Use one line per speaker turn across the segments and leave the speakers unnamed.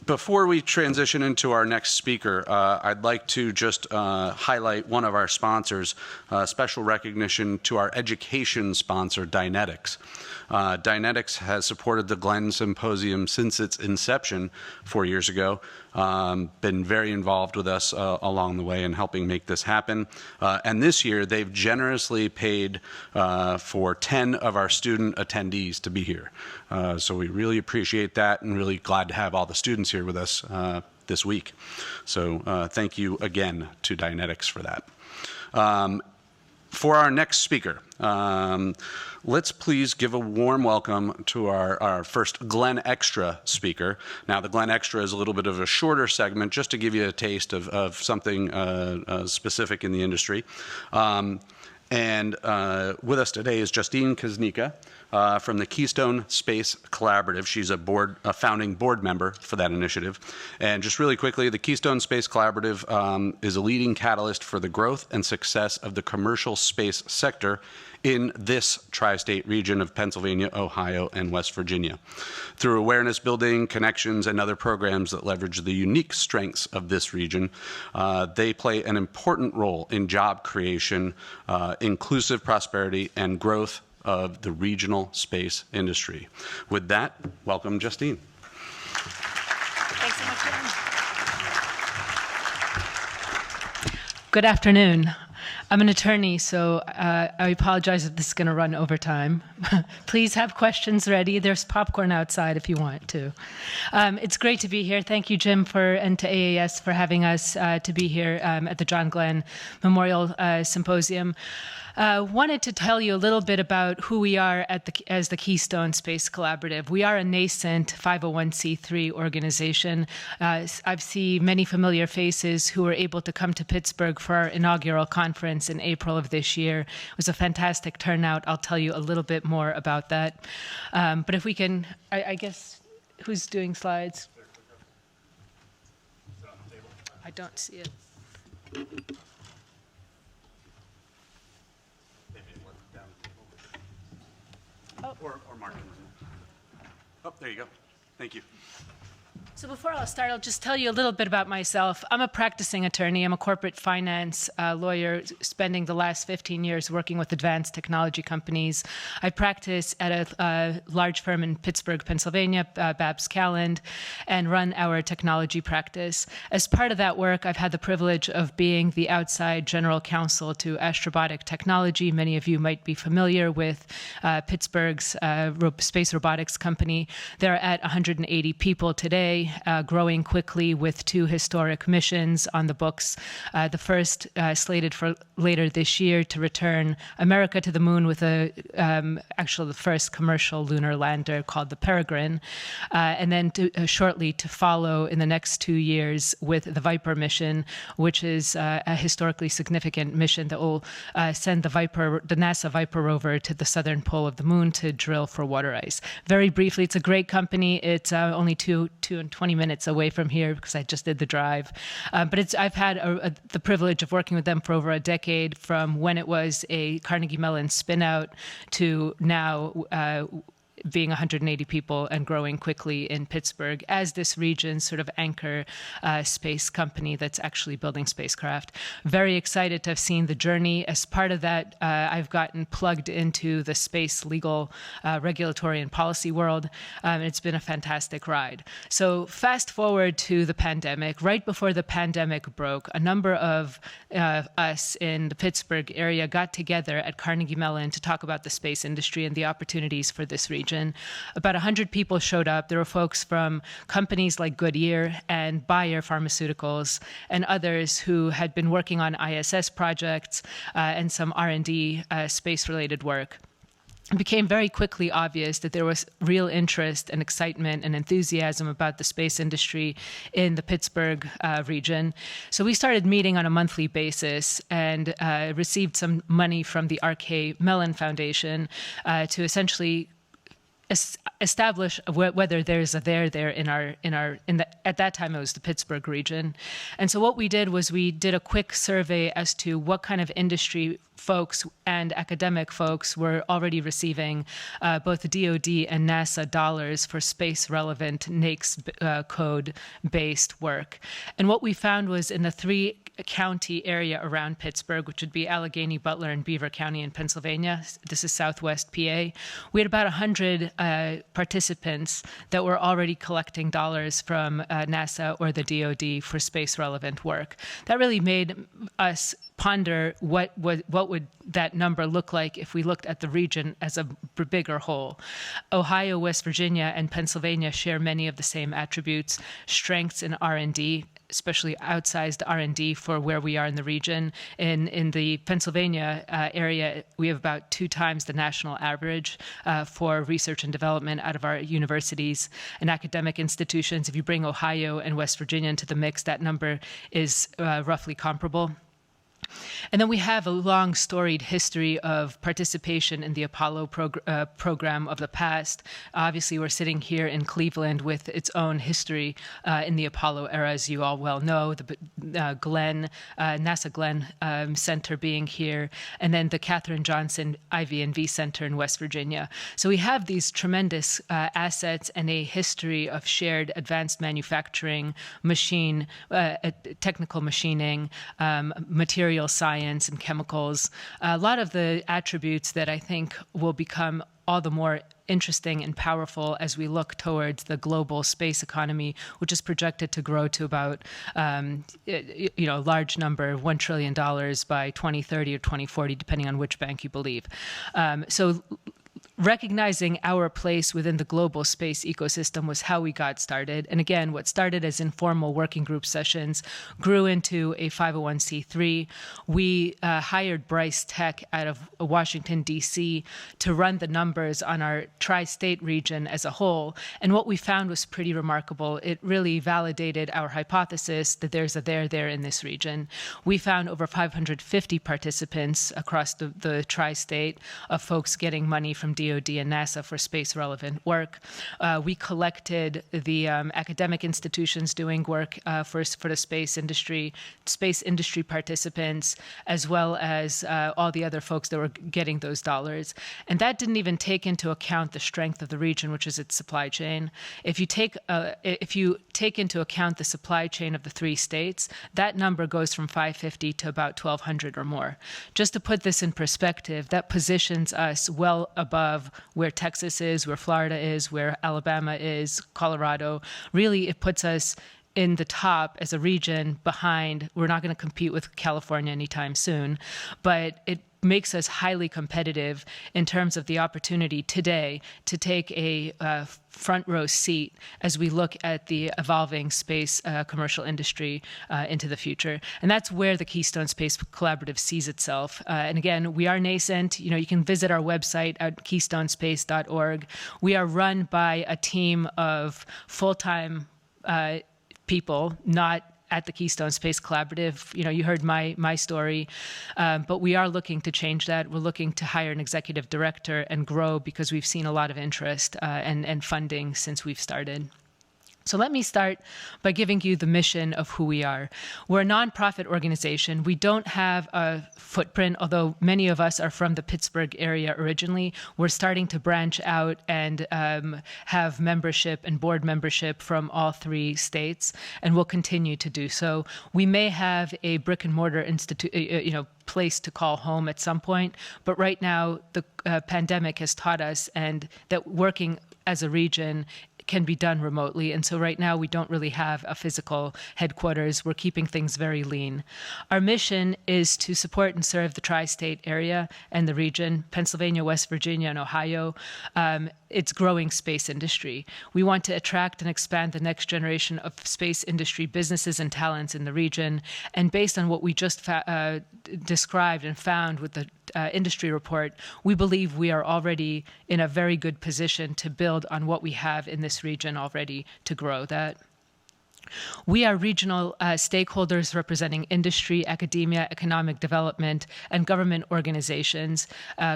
Before we transition into our next speaker, I'd like to just highlight one of our sponsors, special recognition to our education sponsor, Dynetics. Dynetics has supported the Glenn Symposium since its inception 4 years ago, been very involved with us along the way in helping make this happen. And this year, they've generously paid for 10 of our student attendees to be here. So we really appreciate that and really glad to have all the students here with us this week. So thank you again to Dynetics for that. For our next speaker, let's please give a warm welcome to our first GlennExtra speaker. Now, the GlennExtra is a little bit of a shorter segment, just to give you a taste of something specific in the industry. And with us today is Justine Kasznica from the Keystone Space Collaborative. She's a founding board member for that initiative. And just really quickly, the Keystone Space Collaborative is a leading catalyst for the growth and success of the commercial space sector in this tri-state region of Pennsylvania, Ohio, and West Virginia. Through awareness building, connections, and other programs that leverage the unique strengths of this region, they play an important role in job creation, inclusive prosperity, and growth of the regional space industry. With that, welcome, Justine.
Thanks so much, Glenn. Good afternoon. I'm an attorney, so I apologize if this is going to run over time. Please have questions ready. There's popcorn outside if you want to. It's great to be here. Thank you, Jim, and to AAS for having us to be here at the John Glenn Memorial Symposium. Wanted to tell you a little bit about who we are as the Keystone Space Collaborative. We are a nascent 501c3 organization. I see many familiar faces who were able to come to Pittsburgh for our inaugural conference in April of this year. It was a fantastic turnout. I'll tell you a little bit more about that. But if we can, I guess, who's doing slides? I don't see it.
Or Martin. Oh, there you go. Thank you.
So before I'll start, I'll just tell you a little bit about myself. I'm a practicing attorney. I'm a corporate finance lawyer, spending the last 15 years working with advanced technology companies. I practice at a large firm in Pittsburgh, Pennsylvania, Babs Calland, and run our technology practice. As part of that work, I've had the privilege of being the outside general counsel to Astrobotic Technology. Many of you might be familiar with Pittsburgh's space robotics company. They're at 180 people today. Growing quickly with 2 historic missions on the books. The first slated for later this year to return America to the moon with actually the first commercial lunar lander called the Peregrine, and then shortly to follow in the next 2 years with the Viper mission, which is a historically significant mission that will send the NASA Viper rover to the southern pole of the moon to drill for water ice. Very briefly, it's a great company. It's only 20 minutes away from here because I just did the drive. But I've had the privilege of working with them for over a decade, from when it was a Carnegie Mellon spinout to now being 180 people and growing quickly in Pittsburgh as this region's sort of anchor space company that's actually building spacecraft. Very excited to have seen the journey. As part of that, I've gotten plugged into the space legal, regulatory, and policy world. It's been a fantastic ride. So fast forward to the pandemic. Right before the pandemic broke, a number of us in the Pittsburgh area got together at Carnegie Mellon to talk about the space industry and the opportunities for this region. About 100 people showed up. There were folks from companies like Goodyear and Bayer Pharmaceuticals and others who had been working on ISS projects and some R&D space-related work. It became very quickly obvious that there was real interest and excitement and enthusiasm about the space industry in the Pittsburgh region. So we started meeting on a monthly basis and received some money from the R.K. Mellon Foundation to essentially establish whether there's a there at that time it was the Pittsburgh region. And so what we did was we did a quick survey as to what kind of industry folks and academic folks were already receiving both the DoD and NASA dollars for space-relevant NAICS code-based work. And what we found was in the 3-county area around Pittsburgh, which would be Allegheny, Butler, and Beaver County in Pennsylvania. This is Southwest PA. We had about 100 participants that were already collecting dollars from NASA or the DoD for space-relevant work. That really made us ponder what would that number look like if we looked at the region as a bigger whole. Ohio, West Virginia, and Pennsylvania share many of the same attributes, strengths in R&D, especially outsized R&D for where we are in the region. In the Pennsylvania area, we have about 2 times the national average for research and development out of our universities and academic institutions. If you bring Ohio and West Virginia into the mix, that number is roughly comparable. And then we have a long, storied history of participation in the Apollo program of the past. Obviously, we're sitting here in Cleveland with its own history in the Apollo era, as you all well know, the NASA Glenn Center being here, and then the Katherine Johnson IV&V Center in West Virginia. So we have these tremendous assets and a history of shared advanced manufacturing, technical machining, material science and chemicals, a lot of the attributes that I think will become all the more interesting and powerful as we look towards the global space economy, which is projected to grow to about, a large number, $1 trillion by 2030 or 2040, depending on which bank you believe. So recognizing our place within the global space ecosystem was how we got started. And again, what started as informal working group sessions grew into a 501c3. We hired Bryce Tech out of Washington, D.C. to run the numbers on our tri-state region as a whole. And what we found was pretty remarkable. It really validated our hypothesis that there's a there in this region. We found over 550 participants across the tri-state of folks getting money from DoD and NASA for space-relevant work. We collected the academic institutions doing work for the space industry participants, as well as all the other folks that were getting those dollars. And that didn't even take into account the strength of the region, which is its supply chain. If you take into account the supply chain of the 3 states, that number goes from 550 to about 1,200 or more. Just to put this in perspective, that positions us well above where Texas is, where Florida is, where Alabama is, Colorado. Really, it puts us in the top as a region behind. We're not going to compete with California anytime soon, but it makes us highly competitive in terms of the opportunity today to take a front row seat as we look at the evolving space commercial industry into the future. And that's where the Keystone Space Collaborative sees itself. And again, we are nascent. You can visit our website at keystonespace.org. We are run by a team of full-time people, not at the Keystone Space Collaborative. You heard my story, but we are looking to change that. We're looking to hire an executive director and grow because we've seen a lot of interest and funding since we've started. So let me start by giving you the mission of who we are. We're a nonprofit organization. We don't have a footprint, although many of us are from the Pittsburgh area originally. We're starting to branch out and have membership and board membership from all 3 states, and we'll continue to do so. We may have a brick and mortar place to call home at some point, but right now the pandemic has taught us and that working as a region can be done remotely. And so right now we don't really have a physical headquarters. We're keeping things very lean. Our mission is to support and serve the tri-state area and the region, Pennsylvania, West Virginia, and Ohio, its growing space industry. We want to attract and expand the next generation of space industry businesses and talents in the region. And based on what we just described and found with the industry report, we believe we are already in a very good position to build on what we have in this region already to grow that. We are regional stakeholders representing industry, academia, economic development, and government organizations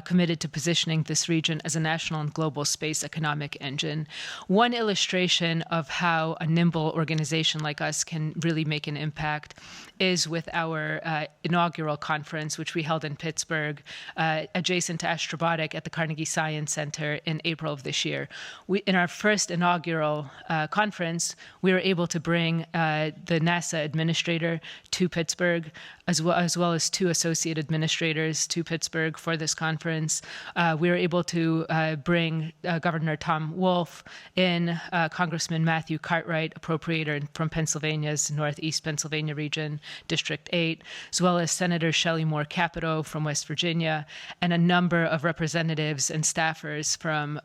committed to positioning this region as a national and global space economic engine. One illustration of how a nimble organization like us can really make an impact is with our inaugural conference, which we held in Pittsburgh, adjacent to Astrobotic at the Carnegie Science Center in April of this year. In our first inaugural conference, we were able to bring the NASA administrator to Pittsburgh, as well as 2 associate administrators to Pittsburgh for this conference. We were able to bring Governor Tom Wolf in, Congressman Matthew Cartwright, appropriator from Pennsylvania's Northeast Pennsylvania region, District 8, as well as Senator Shelley Moore Capito from West Virginia, and a number of representatives and staffers from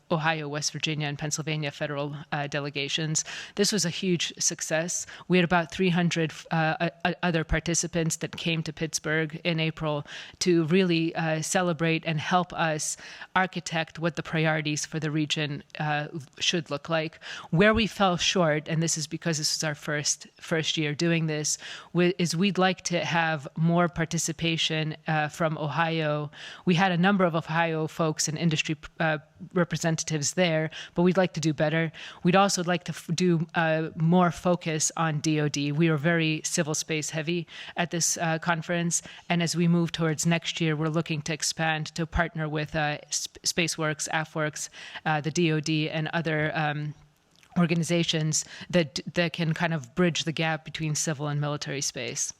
Ohio, West Virginia, and Pennsylvania federal delegations. This was a huge success. We had about 300 other participants that came to Pittsburgh in April to really celebrate and help us architect what the priorities for the region should look like. Where we fell short, and this is because this is our first year doing this, is we'd like to have more participation from Ohio. We had a number of Ohio folks and industry representatives there, but we'd like to do better. We'd also like to do more focus on DoD. We are very civil space heavy at this conference, and as we move towards next year, we're looking to expand to partner with SpaceWorks, AFWorks, the DoD, and other organizations that can kind of bridge the gap between civil and military space.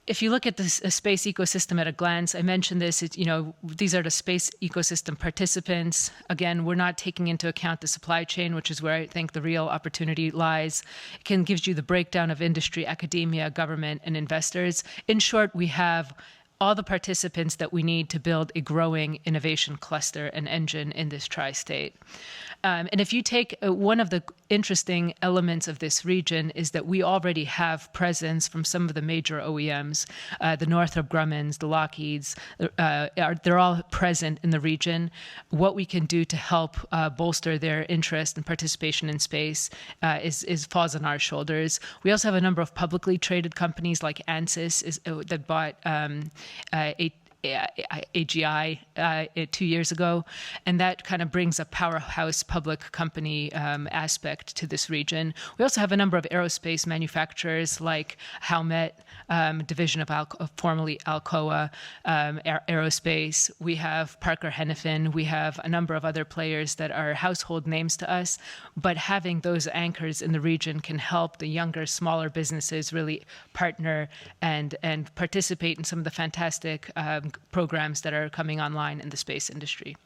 If you look at the space ecosystem at a glance, I mentioned this, these are the space ecosystem participants. Again, we're not taking into account the supply chain, which is where I think the real opportunity lies. It gives you the breakdown of industry, academia, government, and investors. In short, we have all the participants that we need to build a growing innovation cluster and engine in this tri-state. And if you take one of the interesting elements of this region is that we already have presence from some of the major OEMs, the Northrop Grummons, the Lockheeds, they're all present in the region. What we can do to help bolster their interest and participation in space falls on our shoulders. We also have a number of publicly traded companies like ANSYS that bought AGI 2 years ago, and that kind of brings a powerhouse public company aspect to this region. We also have a number of aerospace manufacturers like Howmet, division of formerly Alcoa Aerospace. We have Parker Hannifin. We have a number of other players that are household names to us, but having those anchors in the region can help the younger, smaller businesses really partner and participate in some of the fantastic programs that are coming online in the space industry.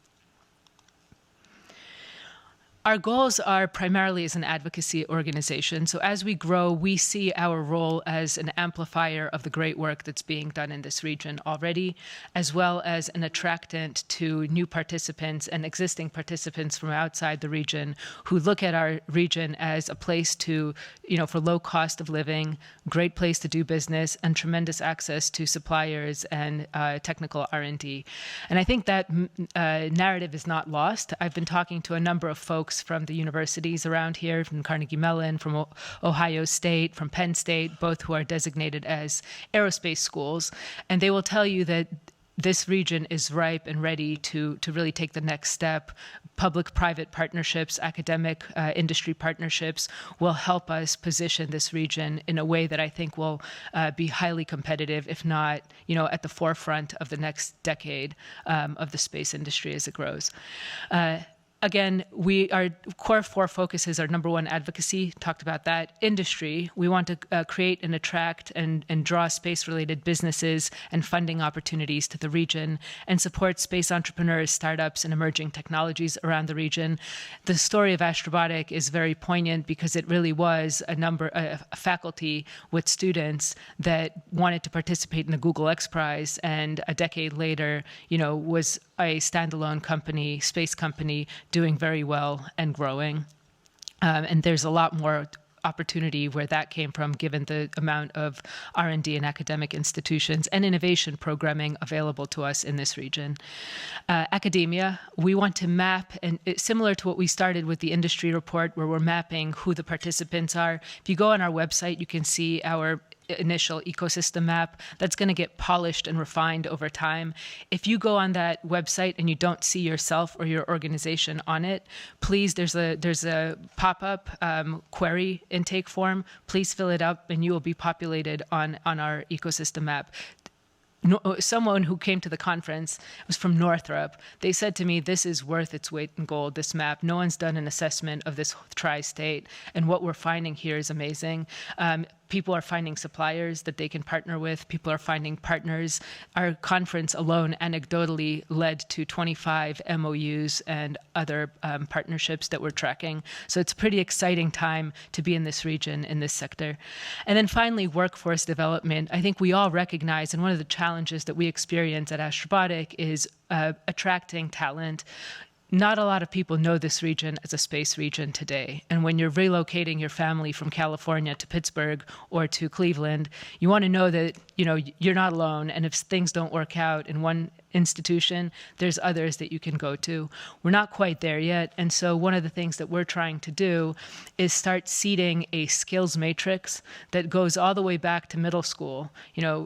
Our goals are primarily as an advocacy organization. So as we grow, we see our role as an amplifier of the great work that's being done in this region already, as well as an attractant to new participants and existing participants from outside the region who look at our region as a place to, for low cost of living, great place to do business, and tremendous access to suppliers and technical R&D. And I think that narrative is not lost. I've been talking to a number of folks from the universities around here, from Carnegie Mellon, from Ohio State, from Penn State, both who are designated as aerospace schools. And they will tell you that this region is ripe and ready to really take the next step. Public-private partnerships, academic industry partnerships will help us position this region in a way that I think will be highly competitive, if not, at the forefront of the next decade of the space industry as it grows. Again, our core 4 focuses are number 1, advocacy, talked about that. Industry, we want to create and attract and draw space-related businesses and funding opportunities to the region and support space entrepreneurs, startups, and emerging technologies around the region. The story of Astrobotic is very poignant because it really was a faculty with students that wanted to participate in the Google X Prize, and a decade later, was a standalone company, space company, doing very well and growing. And there's a lot more opportunity where that came from, given the amount of R&D and academic institutions and innovation programming available to us in this region. Academia, we want to map, and it's similar to what we started with the industry report, where we're mapping who the participants are. If you go on our website, you can see our initial ecosystem map that's going to get polished and refined over time. If you go on that website and you don't see yourself or your organization on it, please, there's a pop-up query intake form. Please fill it up and you will be populated on our ecosystem map. Someone who came to the conference was from Northrop. They said to me, this is worth its weight in gold, this map. No one's done an assessment of this tri-state, and what we're finding here is amazing. People are finding suppliers that they can partner with. People are finding partners. Our conference alone anecdotally led to 25 MOUs and other partnerships that we're tracking. So it's a pretty exciting time to be in this region, in this sector. And then finally, workforce development. I think we all recognize, and one of the challenges that we experience at Astrobotic is attracting talent. Not a lot of people know this region as a space region today. And when you're relocating your family from California to Pittsburgh or to Cleveland, you want to know that, you're not alone. And if things don't work out in one institution, there's others that you can go to. We're not quite there yet. And so one of the things that we're trying to do is start seeding a skills matrix that goes all the way back to middle school,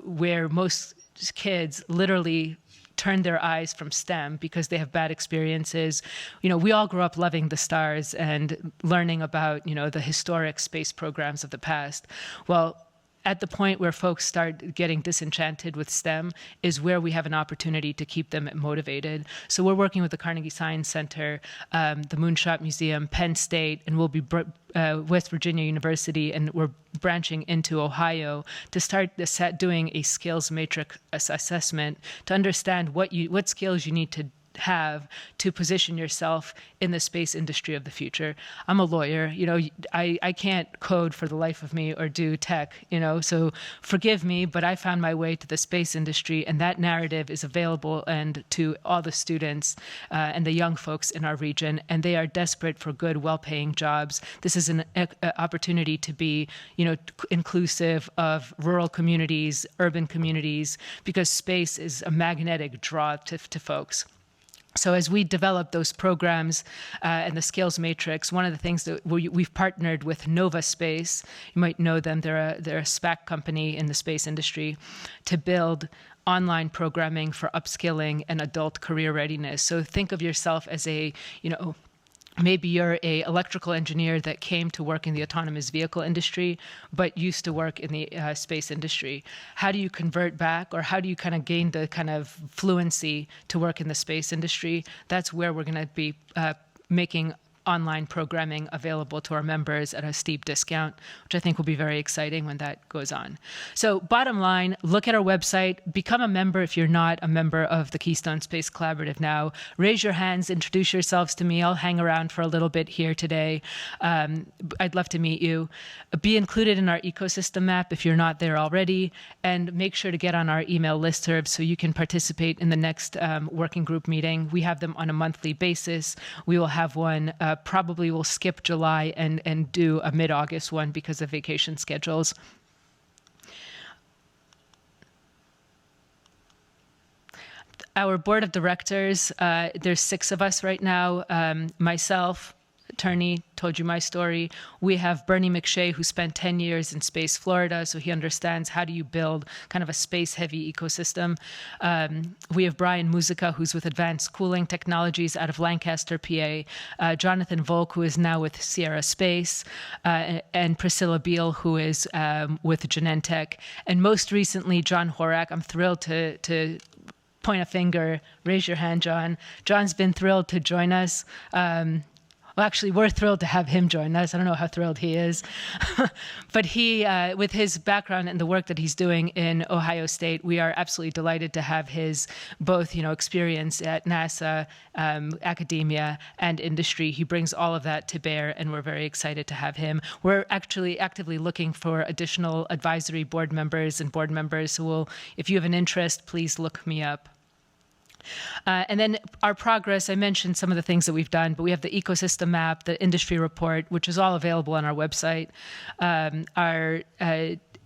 where most kids literally turn their eyes from STEM because they have bad experiences. We all grew up loving the stars and learning about, the historic space programs of the past. Well, at the point where folks start getting disenchanted with STEM is where we have an opportunity to keep them motivated. So we're working with the Carnegie Science Center, the Moonshot Museum, Penn State, and we'll be West Virginia University, and we're branching into Ohio to start doing a skills matrix assessment to understand what skills you need to have to position yourself in the space industry of the future. I'm a lawyer, I can't code for the life of me or do tech, so forgive me, but I found my way to the space industry, and that narrative is available and to all the students and the young folks in our region, and they are desperate for good, well-paying jobs. This is an opportunity to be, inclusive of rural communities, urban communities, because space is a magnetic draw to folks. So as we develop those programs and the skills matrix, one of the things that we've partnered with Nova Space, you might know them, they're a SPAC company in the space industry, to build online programming for upskilling and adult career readiness. So think of yourself as maybe you're a electrical engineer that came to work in the autonomous vehicle industry, but used to work in the space industry. How do you convert back, or how do you kind of gain the kind of fluency to work in the space industry? That's where we're going to be making online programming available to our members at a steep discount, which I think will be very exciting when that goes on. So bottom line, look at our website, become a member if you're not a member of the Keystone Space Collaborative now. Raise your hands, introduce yourselves to me. I'll hang around for a little bit here today. I'd love to meet you. Be included in our ecosystem map if you're not there already, and make sure to get on our email listserv so you can participate in the next working group meeting. We have them on a monthly basis. We will have one probably we'll skip July and do a mid-August one because of vacation schedules. Our board of directors, there's 6 of us right now. Myself, attorney, told you my story. We have Bernie McShay, who spent 10 years in Space Florida, so he understands how do you build kind of a space-heavy ecosystem. We have Brian Musica, who's with Advanced Cooling Technologies out of Lancaster, PA. Jonathan Volk, who is now with Sierra Space, and Priscilla Beal, who is with Genentech. And most recently, John Horak. I'm thrilled to point a finger, raise your hand, John. John's been thrilled to join us. Well, actually, we're thrilled to have him join us. I don't know how thrilled he is. But he, with his background and the work that he's doing in Ohio State, we are absolutely delighted to have his both, experience at NASA, academia, and industry. He brings all of that to bear, and we're very excited to have him. We're actually actively looking for additional advisory board members and board members. So if you have an interest, please look me up. And then our progress, I mentioned some of the things that we've done, but we have the ecosystem map, the industry report, which is all available on our website. Our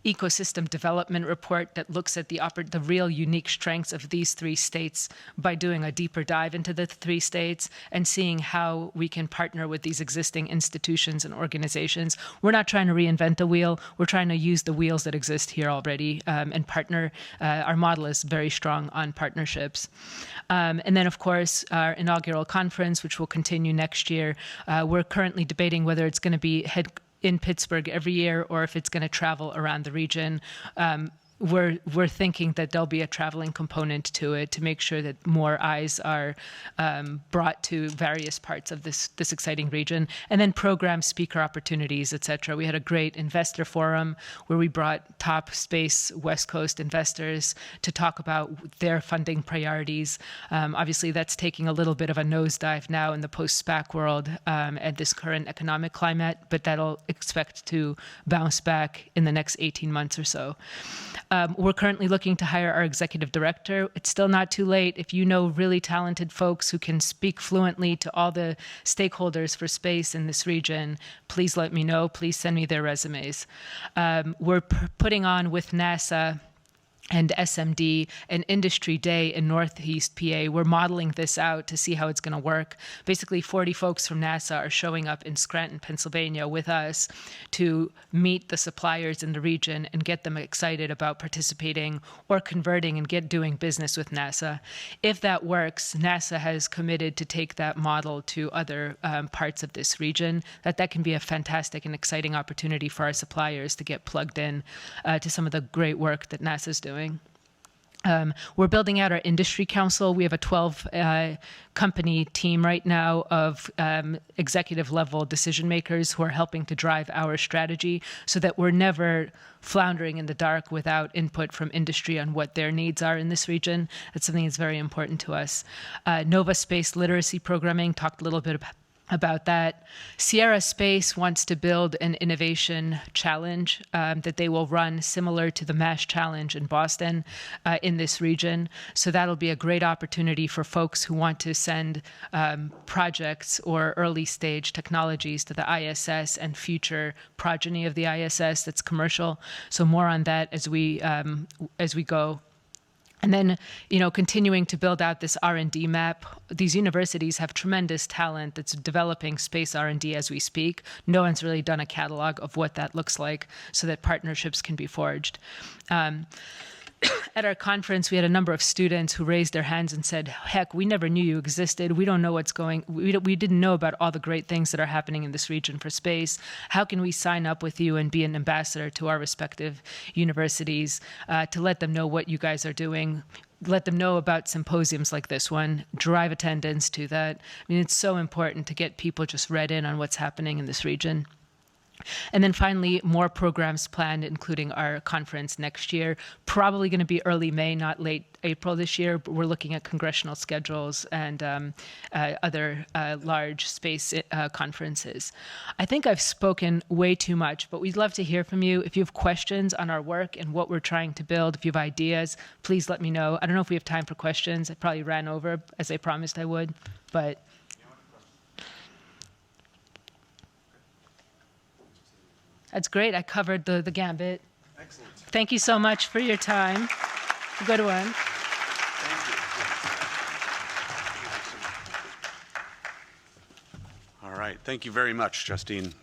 ecosystem development report that looks at the real unique strengths of these 3 states by doing a deeper dive into the 3 states and seeing how we can partner with these existing institutions and organizations. We're not trying to reinvent the wheel. We're trying to use the wheels that exist here already and partner. Our model is very strong on partnerships. And then, of course, our inaugural conference, which will continue next year. We're currently debating whether it's going to be in Pittsburgh every year or if it's going to travel around the region. We're thinking that there'll be a traveling component to it to make sure that more eyes are brought to various parts of this exciting region. And then program speaker opportunities, et cetera. We had a great investor forum where we brought top space West Coast investors to talk about their funding priorities. Obviously, that's taking a little bit of a nosedive now in the post-SPAC world at this current economic climate, but that'll expect to bounce back in the next 18 months or so. We're currently looking to hire our executive director. It's still not too late. If you know really talented folks who can speak fluently to all the stakeholders for space in this region, please let me know. Please send me their resumes. We're putting on with NASA and SMD, an industry day in Northeast PA. We're modeling this out to see how it's going to work. Basically, 40 folks from NASA are showing up in Scranton, Pennsylvania with us to meet the suppliers in the region and get them excited about participating or converting and doing business with NASA. If that works, NASA has committed to take that model to other parts of this region. That can be a fantastic and exciting opportunity for our suppliers to get plugged in to some of the great work that NASA's doing. We're building out our industry council. We have a 12-company team right now of executive-level decision makers who are helping to drive our strategy so that we're never floundering in the dark without input from industry on what their needs are in this region. That's something that's very important to us. Nova Space Literacy Programming, talked a little bit about that. Sierra Space wants to build an innovation challenge that they will run similar to the MASH challenge in Boston in this region. So that'll be a great opportunity for folks who want to send projects or early stage technologies to the ISS and future progeny of the ISS that's commercial. So more on that as we go. And then, continuing to build out this R&D map. These universities have tremendous talent that's developing space R&D as we speak. No one's really done a catalog of what that looks like so that partnerships can be forged. At our conference, we had a number of students who raised their hands and said, heck, we never knew you existed. We don't know what's we didn't know about all the great things that are happening in this region for space. How can we sign up with you and be an ambassador to our respective universities to let them know what you guys are doing? Let them know about symposiums like this one, drive attendance to that. I mean, it's so important to get people just read in on what's happening in this region. And then finally, more programs planned, including our conference next year. Probably going to be early May, not late April this year, but we're looking at congressional schedules and other large space conferences. I think I've spoken way too much, but we'd love to hear from you. If you have questions on our work and what we're trying to build, if you have ideas, please let me know. I don't know if we have time for questions. I probably ran over, as I promised I would, but... That's great. I covered the gambit.
Excellent.
Thank you so much for your time. Good one.
All right. Thank you very much, Justine.